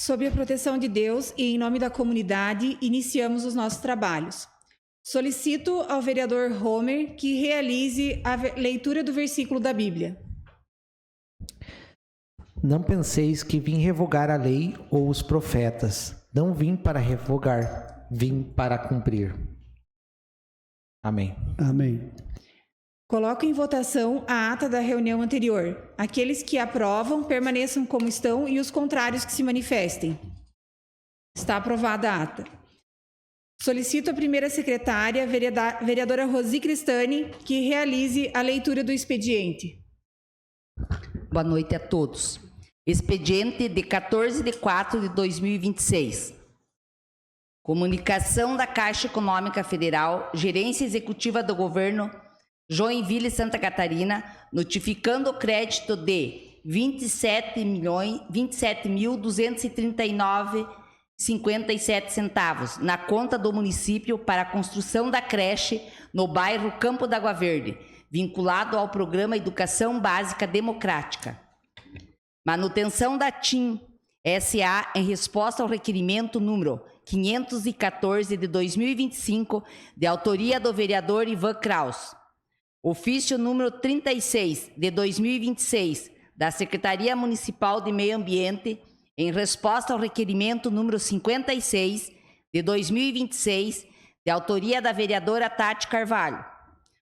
Sob a proteção de Deus e em nome da comunidade, iniciamos os nossos trabalhos. Solicito ao vereador Homer que realize a leitura do versículo da Bíblia. Não penseis que vim revogar a lei ou os profetas. Não vim para revogar, vim para cumprir. Amém. Amém. Coloco em votação a ata da reunião anterior. Aqueles que aprovam, permaneçam como estão e os contrários que se manifestem. Está aprovada a ata. Solicito a primeira secretária, vereadora Rosi Cristani, que realize a leitura do expediente. Boa noite a todos. Expediente de 14/4/2026. Comunicação da Caixa Econômica Federal, Gerência Executiva do Governo, Joinville, Santa Catarina, notificando o crédito de 27.239,57 centavos na conta do município para a construção da creche no bairro Campo da Água Verde, vinculado ao Programa Educação Básica Democrática. Manutenção da TIM SA em resposta ao requerimento número 514 de 2025, de autoria do vereador Ivan Kraus. Ofício número 36 de 2026, da Secretaria Municipal de Meio Ambiente, em resposta ao requerimento número 56 de 2026, de autoria da vereadora Tati Carvalho.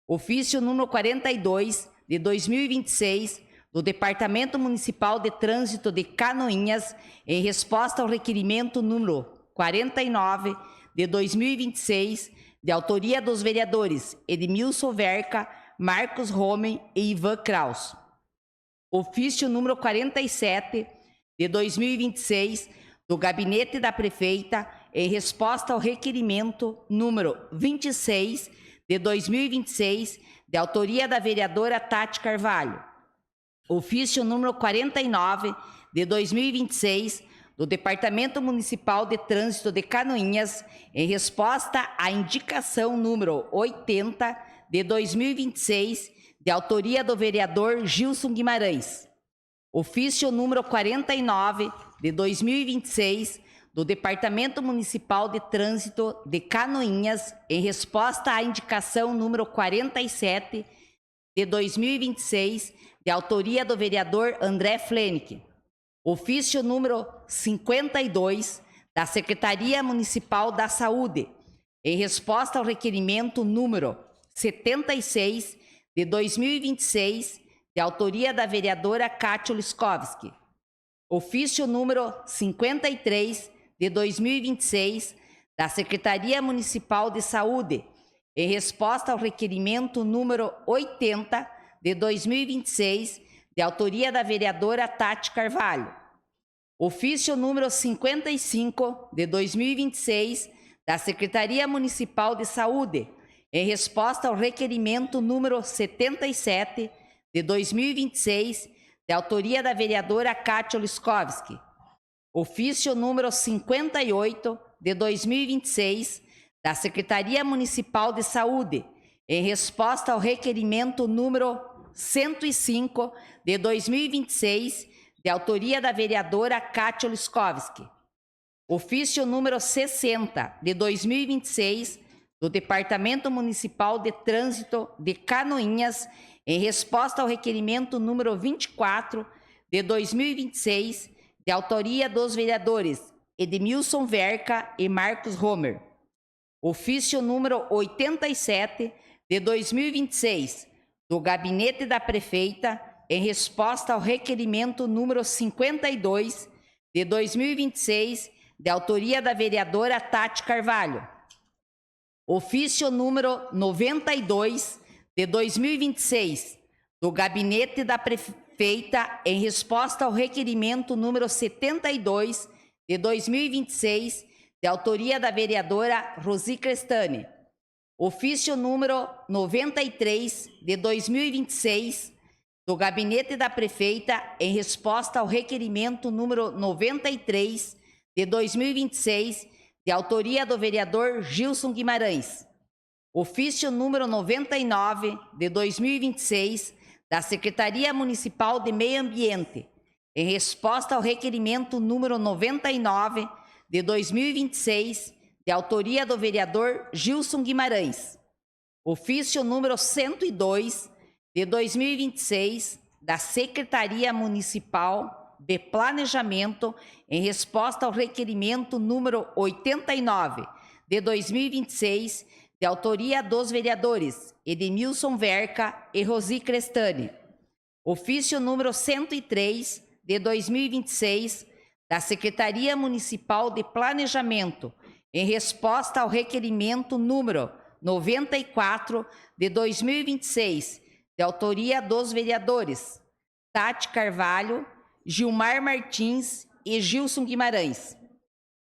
Ofício número 42 de 2026, do Departamento Municipal de Trânsito de Canoinhas, em resposta ao requerimento número 49 de 2026, de autoria dos vereadores Edmilson Verca, Marcos Romen e Ivan Kraus. Ofício número 47 de 2026, do Gabinete da Prefeita, em resposta ao requerimento número 26 de 2026, de autoria da vereadora Tati Carvalho. Ofício número 49 de 2026, do Departamento Municipal de Trânsito de Canoinhas, em resposta à indicação número 80 de 2026, de autoria do vereador Gilson Guimarães. Ofício número 49 de 2026, do Departamento Municipal de Trânsito de Canoinhas, em resposta à indicação número 47 de 2026, de autoria do vereador André Flenick. Ofício número 52, da Secretaria Municipal da Saúde, em resposta ao requerimento número 76 de 2026, de autoria da vereadora Kátia Liskovski. Ofício número 53 de 2026, da Secretaria Municipal de Saúde, em resposta ao requerimento número 80 de 2026, de autoria da vereadora Tati Carvalho. Ofício número 55 de 2026, da Secretaria Municipal de Saúde, em resposta ao requerimento número 77 de 2026, de autoria da vereadora Kátia Liskovski. Ofício número 58 de 2026, da Secretaria Municipal de Saúde, em resposta ao requerimento número 105 de 2026, de autoria da vereadora Kátia Liskovski. Ofício número 60 de 2026, do Departamento Municipal de Trânsito de Canoinhas, em resposta ao requerimento número 24 de 2026, de autoria dos vereadores Edmilson Verca e Marcos Romer. Ofício número 87 de 2026, do Gabinete da Prefeita, em resposta ao requerimento número 52 de 2026, de autoria da vereadora Tati Carvalho. Ofício número 92 de 2026, do Gabinete da Prefeita, em resposta ao requerimento número 72 de 2026, de autoria da vereadora Rosi Cristani. Ofício número 93 de 2026, do Gabinete da Prefeita, em resposta ao requerimento número 93 de 2026, de autoria do vereador Gilson Guimarães. Ofício número 99 de 2026, da Secretaria Municipal de Meio Ambiente, em resposta ao requerimento número 99 de 2026, de autoria do vereador Gilson Guimarães. Ofício número 102 de 2026, da Secretaria Municipal de Planejamento, em resposta ao requerimento número 89 de 2026, de autoria dos vereadores Edmilson Verca e Rosi Crestani. Ofício número 103 de 2026, da Secretaria Municipal de Planejamento, em resposta ao requerimento número 94 de 2026, de autoria dos vereadores Tati Carvalho, Gilmar Martins e Gilson Guimarães.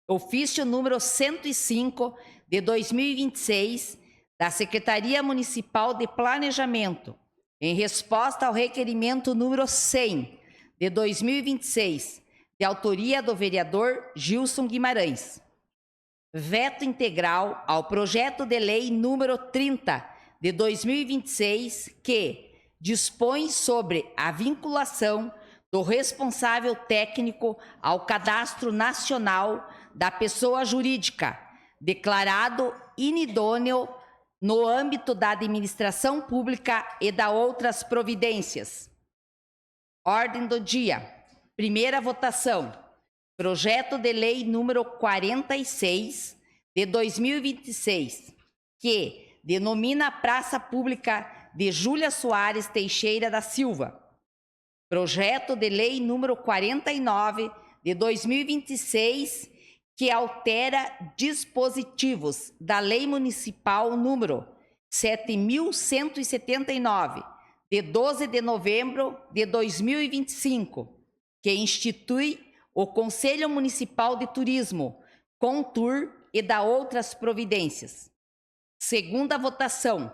Ofício número 105 de 2026, da Secretaria Municipal de Planejamento, em resposta ao requerimento número 100 de 2026, de autoria do vereador Gilson Guimarães. Veto integral ao projeto de lei número 30 de 2026, que dispõe sobre a vinculação do responsável técnico ao Cadastro Nacional da Pessoa Jurídica, declarado inidôneo no âmbito da administração pública e da outras providências. Ordem do dia. Primeira votação. Projeto de lei número 46 de 2026, que denomina a Praça Pública de Júlia Soares Teixeira da Silva. Projeto de lei número 49 de 2026, que altera dispositivos da Lei Municipal número 7.179, de 12 de novembro de 2025, que institui o Conselho Municipal de Turismo, CONTUR, e da outras providências. Segunda votação.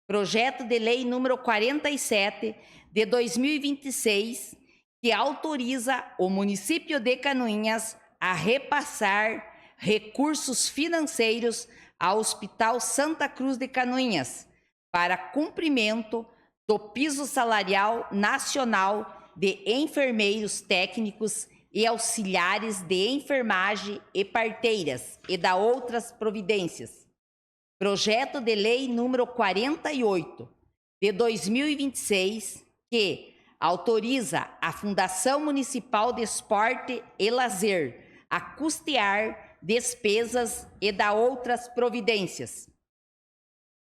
Projeto de lei número 47 de 2026, que autoriza o município de Canoinhas a repassar recursos financeiros ao Hospital Santa Cruz de Canoinhas para cumprimento do piso salarial nacional de enfermeiros técnicos e auxiliares de enfermagem e parteiras e da outras providências. Projeto de lei número 48 de 2026, que autoriza a Fundação Municipal de Esporte e Lazer a custear despesas e da outras providências.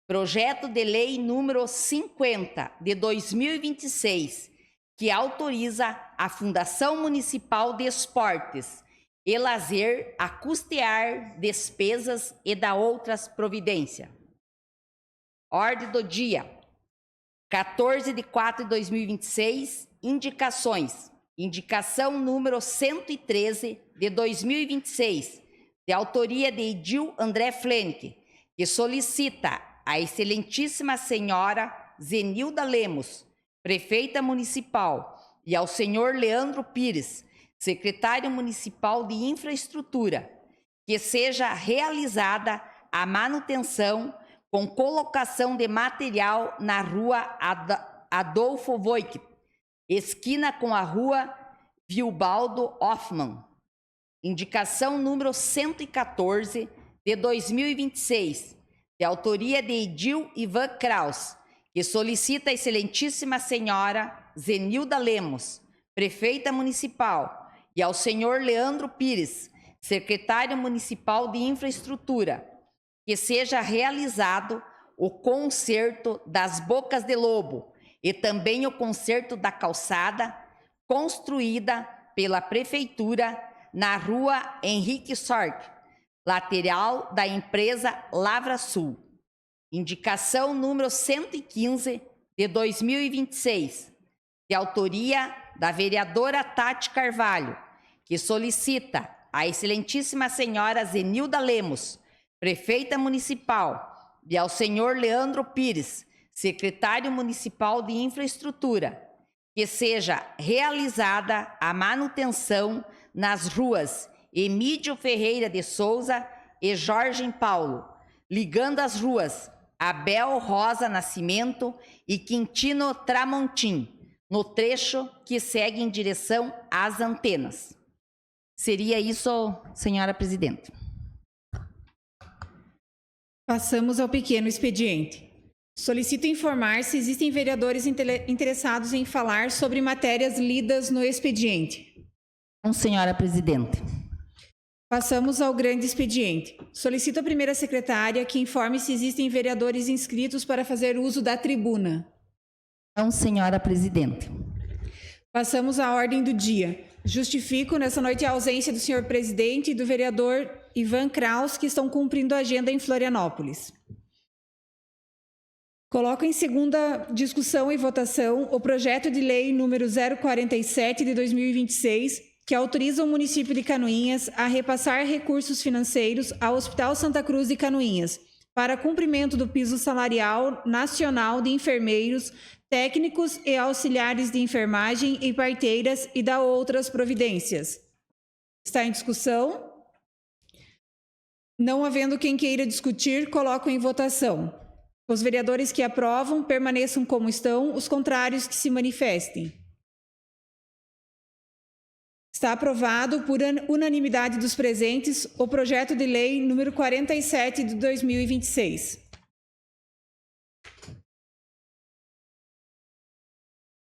Projeto de lei número 50 de 2026, que autoriza a Fundação Municipal de Esportes e Lazer a custear despesas e da outras providências. Ordem do dia. 14 de 4 de 2026, indicações. Indicação número 113 de 2026, de autoria de Edil André Flenck, que solicita à excelentíssima senhora Zenilda Lemos, prefeita municipal, e ao senhor Leandro Pires, secretário municipal de infraestrutura, que seja realizada a manutenção com colocação de material na rua Adolfo Voigt, esquina com a rua Vilbaldo Hoffmann. Indicação número 114 de 2026, de autoria de Edil Ivan Kraus, que solicita a excelentíssima senhora Zenilda Lemos, prefeita municipal, e ao senhor Leandro Pires, secretário municipal de infraestrutura, que seja realizado o conserto das bocas de lobo e também o conserto da calçada construída pela prefeitura na rua Henrique Sork, lateral da empresa Lavra Sul. Indicação número 115 de 2026, de autoria da vereadora Tati Carvalho, que solicita à excelentíssima senhora Zenilda Lemos, prefeita municipal, e ao senhor Leandro Pires, secretário municipal de infraestrutura, que seja realizada a manutenção nas ruas Emídio Ferreira de Souza e Jorge Paulo, ligando as ruas Abel Rosa Nascimento e Quintino Tramontim, no trecho que segue em direção às antenas. Seria isso, senhora presidente. Passamos ao pequeno expediente. Solicito informar se existem vereadores interessados em falar sobre matérias lidas no expediente. Não, senhora presidente. Passamos ao grande expediente. Solicito a primeira secretária que informe se existem vereadores inscritos para fazer uso da tribuna. Não, senhora presidente. Passamos à ordem do dia. Justifico nessa noite a ausência do senhor presidente e do vereador Ivan Kraus, que estão cumprindo a agenda em Florianópolis. Coloco em segunda discussão e votação o projeto de lei número 047 de 2026, que autoriza o município de Canoinhas a repassar recursos financeiros ao Hospital Santa Cruz de Canoinhas para cumprimento do piso salarial nacional de enfermeiros, técnicos e auxiliares de enfermagem e parteiras e da outras providências. Está em discussão? Não havendo quem queira discutir, coloco em votação. Os vereadores que aprovam permaneçam como estão, os contrários que se manifestem. Está aprovado por unanimidade dos presentes o projeto de lei número 47 de 2026.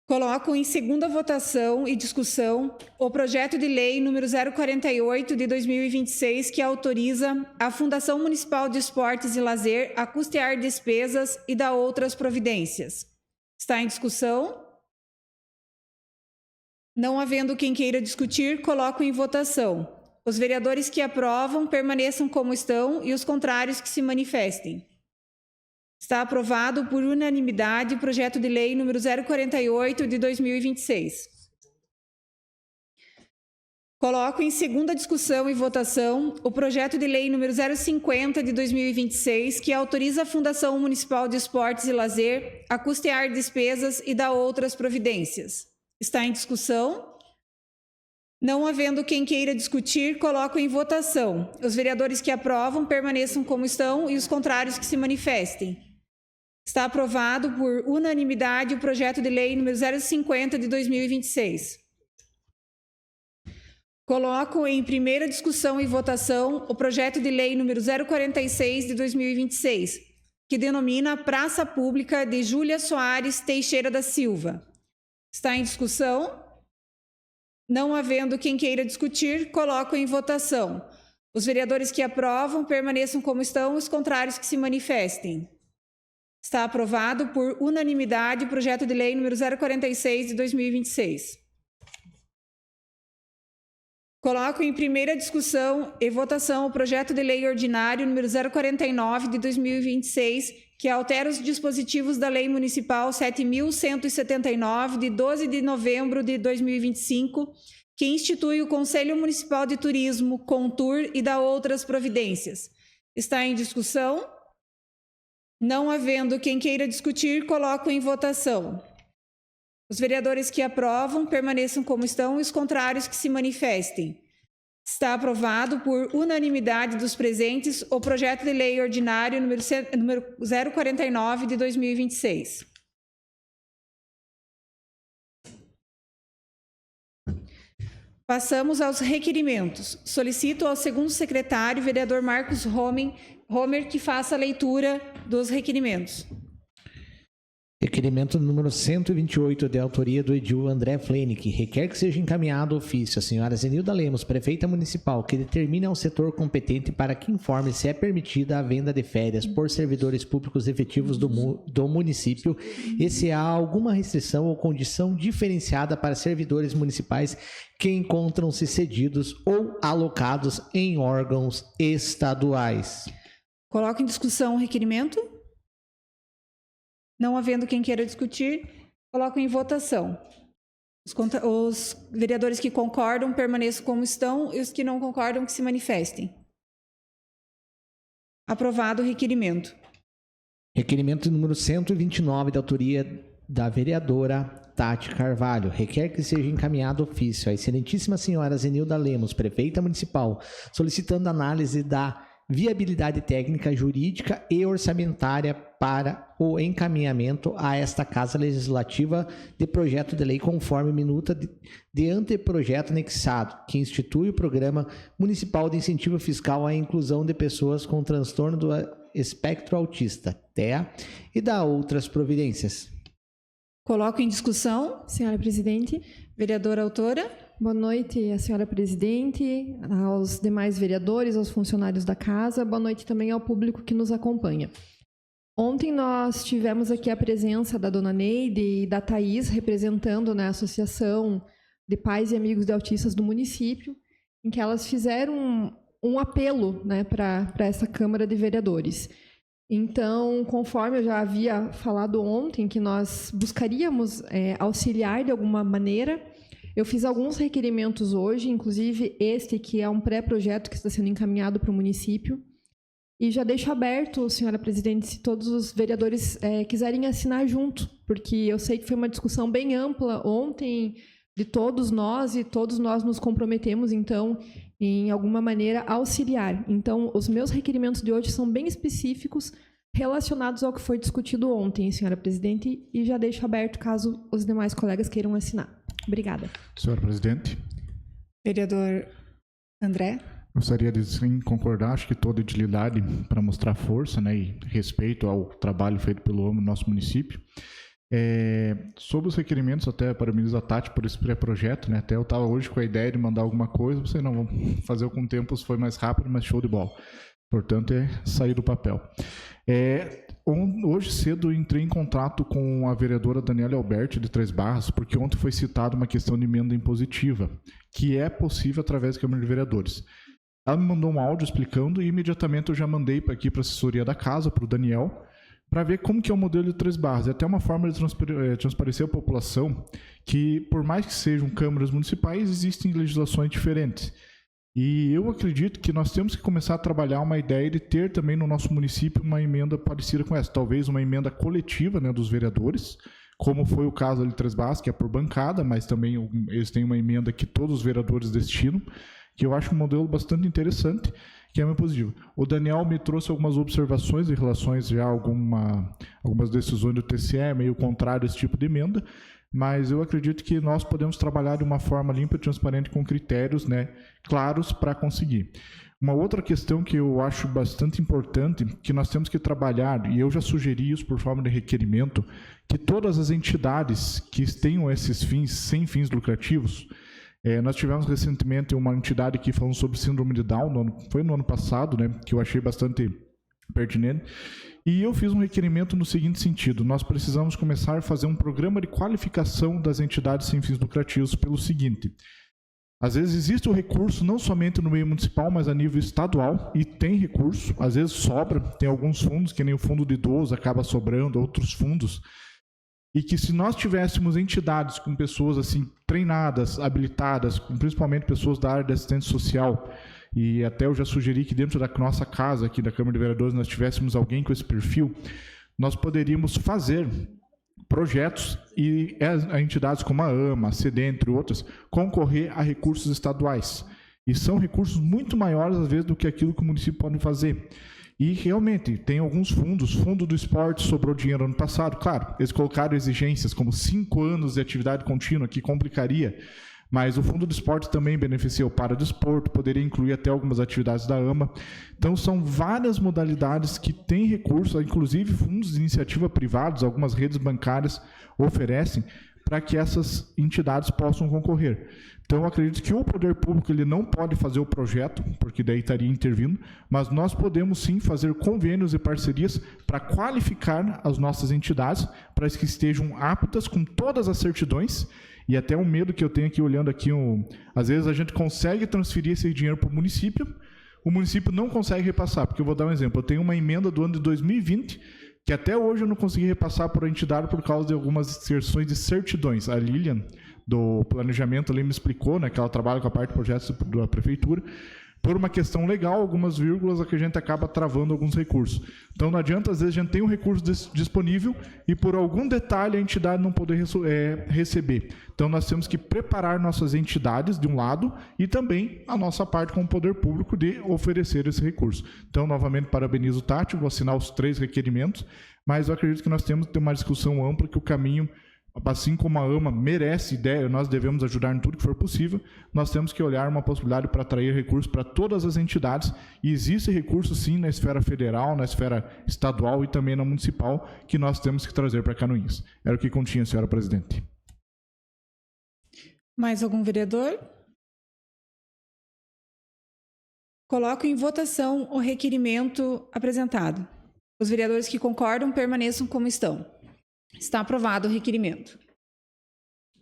Coloco em segunda votação e discussão o projeto de lei número 048 de 2026, que autoriza a Fundação Municipal de Esportes e Lazer a custear despesas e dar outras providências. Está em discussão? Não havendo quem queira discutir, coloco em votação. Os vereadores que aprovam permaneçam como estão e os contrários que se manifestem. Está aprovado por unanimidade o projeto de lei número 048 de 2026. Coloco em segunda discussão e votação o projeto de lei número 050 de 2026, que autoriza a Fundação Municipal de Esportes e Lazer a custear despesas e dar outras providências. Está em discussão? Não havendo quem queira discutir, coloco em votação. Os vereadores que aprovam permaneçam como estão e os contrários que se manifestem. Está aprovado por unanimidade o projeto de lei número 050 de 2026. Coloco em primeira discussão e votação o projeto de lei número 046 de 2026, que denomina Praça Pública de Júlia Soares Teixeira da Silva. Está em discussão? Não havendo quem queira discutir, coloco em votação. Os vereadores que aprovam permaneçam como estão, os contrários que se manifestem. Está aprovado por unanimidade o projeto de lei número 046 de 2026. Coloco em primeira discussão e votação o projeto de lei ordinário número 049 de 2026, que altera os dispositivos da Lei Municipal 7.179, de 12 de novembro de 2025, que institui o Conselho Municipal de Turismo, CONTUR, e dá outras providências. Está em discussão? Não havendo quem queira discutir, coloco em votação. Os vereadores que aprovam permaneçam como estão e os contrários que se manifestem. Está aprovado por unanimidade dos presentes o projeto de lei ordinário número 049 de 2026. Passamos aos requerimentos. Solicito ao segundo secretário, vereador Marcos Homer, que faça a leitura dos requerimentos. Requerimento número 128, de autoria do edil André Flenick, requer que seja encaminhado ofício à senhora Zenilda Lemos, prefeita municipal, que determine ao setor competente para que informe se é permitida a venda de férias por servidores públicos efetivos do município e se há alguma restrição ou condição diferenciada para servidores municipais que encontram-se cedidos ou alocados em órgãos estaduais. Coloco em discussão o requerimento. Não havendo quem queira discutir, coloco em votação. Os vereadores que concordam permaneçam como estão e os que não concordam que se manifestem. Aprovado o requerimento. Requerimento número 129, da autoria da vereadora Tati Carvalho. Requer que seja encaminhado ofício à excelentíssima senhora Zenilda Lemos, prefeita municipal, solicitando análise da viabilidade técnica, jurídica e orçamentária para o encaminhamento a esta Casa Legislativa de projeto de lei conforme minuta de anteprojeto anexado, que institui o Programa Municipal de Incentivo Fiscal à Inclusão de Pessoas com Transtorno do Espectro Autista, TEA, e da outras providências. Coloco em discussão. Senhora Presidente. Vereadora autora. Boa noite, a senhora Presidente, aos demais vereadores, aos funcionários da Casa. Boa noite também ao público que nos acompanha. Ontem nós tivemos aqui a presença da dona Neide e da Thaís, representando, né, a Associação de Pais e Amigos de Autistas do município, em que elas fizeram um apelo, né, para essa Câmara de Vereadores. Então, conforme eu já havia falado ontem, que nós buscaríamos auxiliar de alguma maneira, eu fiz alguns requerimentos hoje, inclusive este que é um pré-projeto que está sendo encaminhado para o município. E já deixo aberto, senhora Presidente, se todos os vereadores quiserem assinar junto, porque eu sei que foi uma discussão bem ampla ontem de todos nós, e todos nós nos comprometemos, então, em alguma maneira, auxiliar. Então, os meus requerimentos de hoje são bem específicos, relacionados ao que foi discutido ontem, senhora Presidente, e já deixo aberto caso os demais colegas queiram assinar. Obrigada. Senhora Presidente. Vereador André. Gostaria de, sim, concordar, acho que toda utilidade para mostrar força, né, e respeito ao trabalho feito pelo nosso município. Sobre os requerimentos, até parabenizo a Tati por esse pré-projeto, né, até eu estava hoje com a ideia de mandar alguma coisa, você não vai fazer com o tempo, foi mais rápido, mas show de bola. Portanto, sair do papel. Hoje cedo eu entrei em contato com a vereadora Daniela Alberti, de Três Barras, porque ontem foi citada uma questão de emenda impositiva, que é possível através da Câmara de Vereadores. Ela me mandou um áudio explicando e imediatamente eu já mandei aqui para a assessoria da casa, para o Daniel, para ver como que é o modelo de Três Barras. É até uma forma de transparecer à população que, por mais que sejam câmaras municipais, existem legislações diferentes. E eu acredito que nós temos que começar a trabalhar uma ideia de ter também no nosso município uma emenda parecida com essa, talvez uma emenda coletiva, né, dos vereadores, como foi o caso ali de Três Barras, que é por bancada, mas também eles têm uma emenda que todos os vereadores destinam, que eu acho um modelo bastante interessante, que é muito positivo. O Daniel me trouxe algumas observações em relação já a algumas decisões do TCE, meio contrário a esse tipo de emenda, mas eu acredito que nós podemos trabalhar de uma forma limpa e transparente com critérios, né, claros para conseguir. Uma outra questão que eu acho bastante importante, que nós temos que trabalhar, e eu já sugeri isso por forma de requerimento, que todas as entidades que tenham esses fins, sem fins lucrativos, nós tivemos recentemente uma entidade aqui falando sobre síndrome de Down, foi no ano passado, né, que eu achei bastante pertinente, e eu fiz um requerimento no seguinte sentido: nós precisamos começar a fazer um programa de qualificação das entidades sem fins lucrativos pelo seguinte: às vezes existe o recurso não somente no meio municipal, mas a nível estadual, e tem recurso, às vezes sobra, tem alguns fundos, que nem o fundo de idoso acaba sobrando, outros fundos, e que se nós tivéssemos entidades com pessoas assim treinadas, habilitadas, principalmente pessoas da área de assistência social, e até eu já sugeri que dentro da nossa casa, aqui da Câmara de Vereadores, nós tivéssemos alguém com esse perfil, nós poderíamos fazer projetos e entidades como a AMA, a CD, entre outras, concorrer a recursos estaduais. E são recursos muito maiores, às vezes, do que aquilo que o município pode fazer. E, realmente, tem alguns fundos. Fundo do Esporte sobrou dinheiro ano passado. Claro, eles colocaram exigências como 5 anos de atividade contínua, que complicaria. Mas o Fundo do Esporte também beneficia o Paradesporto, poderia incluir até algumas atividades da AMA. Então, são várias modalidades que têm recursos, inclusive fundos de iniciativa privados, algumas redes bancárias oferecem, para que essas entidades possam concorrer. Então, eu acredito que o poder público ele não pode fazer o projeto, porque daí estaria intervindo, mas nós podemos sim fazer convênios e parcerias para qualificar as nossas entidades, para que estejam aptas com todas as certidões. E até um medo que eu tenho aqui, olhando aqui, às vezes a gente consegue transferir esse dinheiro para o município não consegue repassar, porque eu vou dar um exemplo, eu tenho uma emenda do ano de 2020, que até hoje eu não consegui repassar por a entidade por causa de algumas inserções de certidões. A Lilian, do planejamento, ali me explicou, né, que ela trabalha com a parte de projetos da prefeitura, por uma questão legal, algumas vírgulas, a que a gente acaba travando alguns recursos. Então não adianta, às vezes a gente tem um recurso disponível e por algum detalhe a entidade não poder receber. Então nós temos que preparar nossas entidades de um lado e também a nossa parte como poder público de oferecer esse recurso. Então novamente parabenizo o Tati, vou assinar os 3 requerimentos, mas eu acredito que nós temos que ter uma discussão ampla, que o caminho, assim como a AMA merece ideia, nós devemos ajudar em tudo que for possível, nós temos que olhar uma possibilidade para atrair recursos para todas as entidades, e existe recurso sim na esfera federal, na esfera estadual e também na municipal, que nós temos que trazer para Canoinhas. Era o que continha, senhora presidente. Mais algum vereador? Coloco em votação o requerimento apresentado. Os vereadores que concordam permaneçam como estão. Está aprovado o requerimento.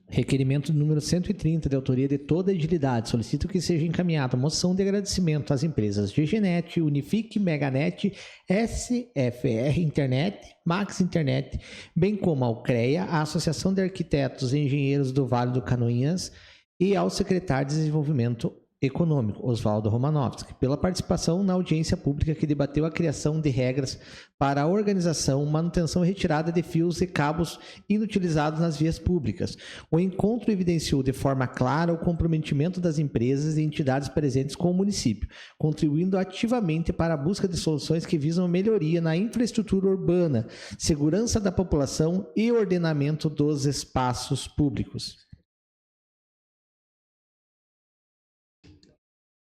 Requerimento número 130, de autoria de Toda a Edilidade. Solicito que seja encaminhada moção de agradecimento às empresas GGNet, Unifique, Meganet, SFR Internet, Max Internet, bem como ao CREA, a Associação de Arquitetos e Engenheiros do Vale do Canoinhas e ao secretário de Desenvolvimento Econômico, Oswaldo Romanovski, pela participação na audiência pública que debateu a criação de regras para a organização, manutenção e retirada de fios e cabos inutilizados nas vias públicas. O encontro evidenciou de forma clara o comprometimento das empresas e entidades presentes com o município, contribuindo ativamente para a busca de soluções que visam a melhoria na infraestrutura urbana, segurança da população e ordenamento dos espaços públicos.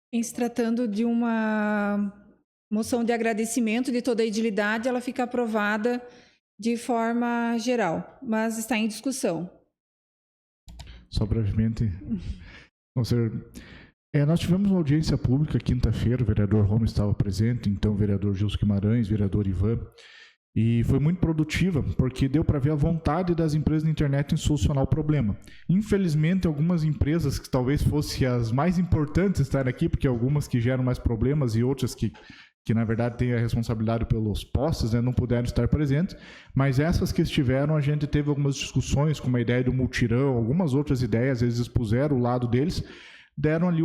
Em se tratando de uma moção de agradecimento de toda a edilidade, ela fica aprovada de forma geral, mas está em discussão. Só brevemente. Nós tivemos uma audiência pública quinta-feira, o vereador Roma estava presente, então o vereador Gilson Guimarães, vereador Ivan, e foi muito produtiva, porque deu para ver a vontade das empresas de internet em solucionar o problema. Infelizmente, algumas empresas que talvez fossem as mais importantes estarem aqui, porque algumas que geram mais problemas e outras que na verdade têm a responsabilidade pelos postes, né, não puderam estar presentes, mas essas que estiveram, a gente teve algumas discussões, como a ideia do multirão, algumas outras ideias, eles expuseram o lado deles, deram ali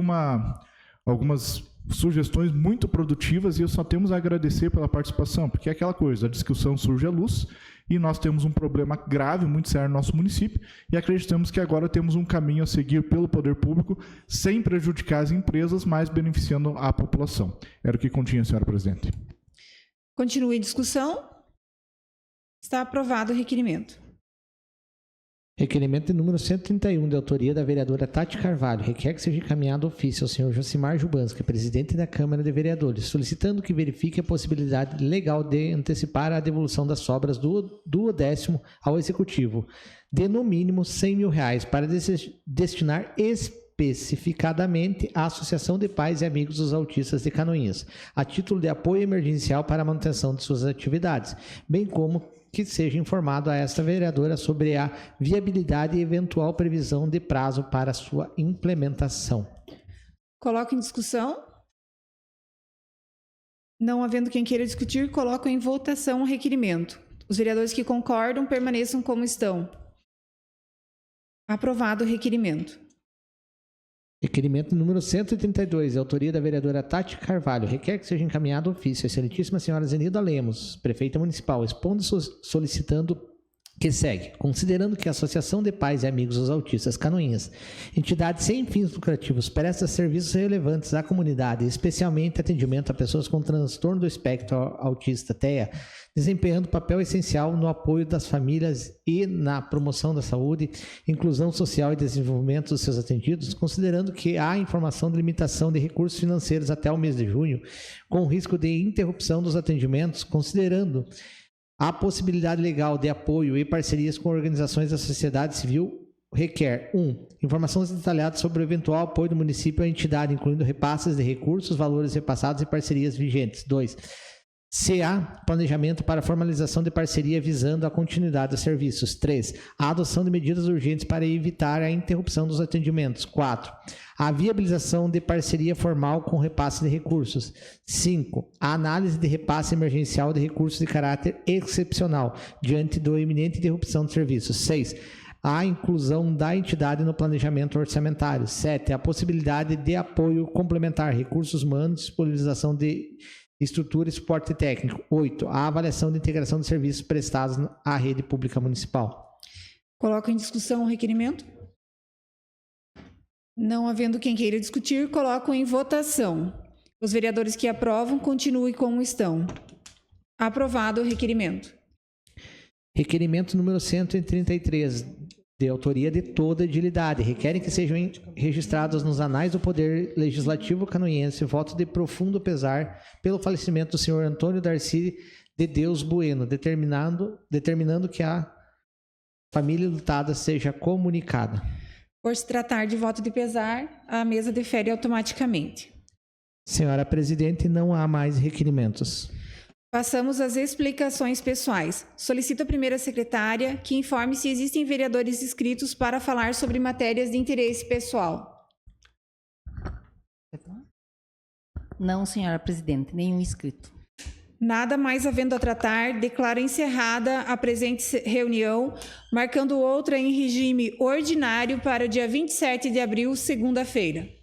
algumas sugestões muito produtivas e eu só temos a agradecer pela participação, porque é aquela coisa, a discussão surge à luz e nós temos um problema grave, muito sério no nosso município e acreditamos que agora temos um caminho a seguir pelo poder público sem prejudicar as empresas, mas beneficiando a população. Era o que continha, senhora presidente. Continue a discussão. Está aprovado o requerimento. Requerimento número 131, de autoria da vereadora Tati Carvalho, requer que seja encaminhado ofício ao senhor Josimar Jubanski, presidente da Câmara de Vereadores, solicitando que verifique a possibilidade legal de antecipar a devolução das sobras do 10º ao Executivo, de no mínimo R$100.000, para destinar especificadamente à Associação de Pais e Amigos dos Autistas de Canoinhas, a título de apoio emergencial para a manutenção de suas atividades, bem como que seja informado a esta vereadora sobre a viabilidade e eventual previsão de prazo para sua implementação. Coloco em discussão. Não havendo quem queira discutir, coloco em votação o requerimento. Os vereadores que concordam permaneçam como estão. Aprovado o requerimento. Requerimento número 132, de autoria da vereadora Tati Carvalho, requer que seja encaminhado ofício à excelentíssima senhora Zenilda Lemos, prefeita municipal, expondo solicitando que segue, considerando que a Associação de Pais e Amigos dos Autistas Canoinhas, entidade sem fins lucrativos, presta serviços relevantes à comunidade, especialmente atendimento a pessoas com transtorno do espectro autista, TEA, desempenhando papel essencial no apoio das famílias e na promoção da saúde, inclusão social e desenvolvimento dos seus atendidos, considerando que há informação de limitação de recursos financeiros até o mês de junho, com risco de interrupção dos atendimentos, considerando a possibilidade legal de apoio e parcerias com organizações da sociedade civil, requer 1. Informações detalhadas sobre o eventual apoio do município à entidade, incluindo repasses de recursos, valores repassados e parcerias vigentes. 2. CA, planejamento para formalização de parceria visando a continuidade dos serviços. 3. A adoção de medidas urgentes para evitar a interrupção dos atendimentos. 4. A viabilização de parceria formal com repasse de recursos. 5. A análise de repasse emergencial de recursos de caráter excepcional, diante da iminente interrupção de serviços. 6. a inclusão da entidade no planejamento orçamentário. 7. A possibilidade de apoio complementar, recursos humanos, disponibilização de estrutura e suporte técnico. 8. A avaliação de integração de serviços prestados à rede pública municipal. Coloco em discussão o requerimento. Não havendo quem queira discutir, coloco em votação. Os vereadores que aprovam, continuem como estão. Aprovado o requerimento. Requerimento número 133, de autoria de toda a edilidade. Requerem que sejam registrados nos anais do Poder Legislativo canoense voto de profundo pesar pelo falecimento do senhor Antônio Darcy de Deus Bueno, determinando que a família lutada seja comunicada. Por se tratar de voto de pesar, a mesa defere automaticamente. Senhora Presidente, não há mais requerimentos. Passamos às explicações pessoais. Solicito a primeira secretária que informe se existem vereadores inscritos para falar sobre matérias de interesse pessoal. Não, senhora presidente, nenhum inscrito. Nada mais havendo a tratar, declaro encerrada a presente reunião, marcando outra em regime ordinário para o dia 27 de abril, segunda-feira.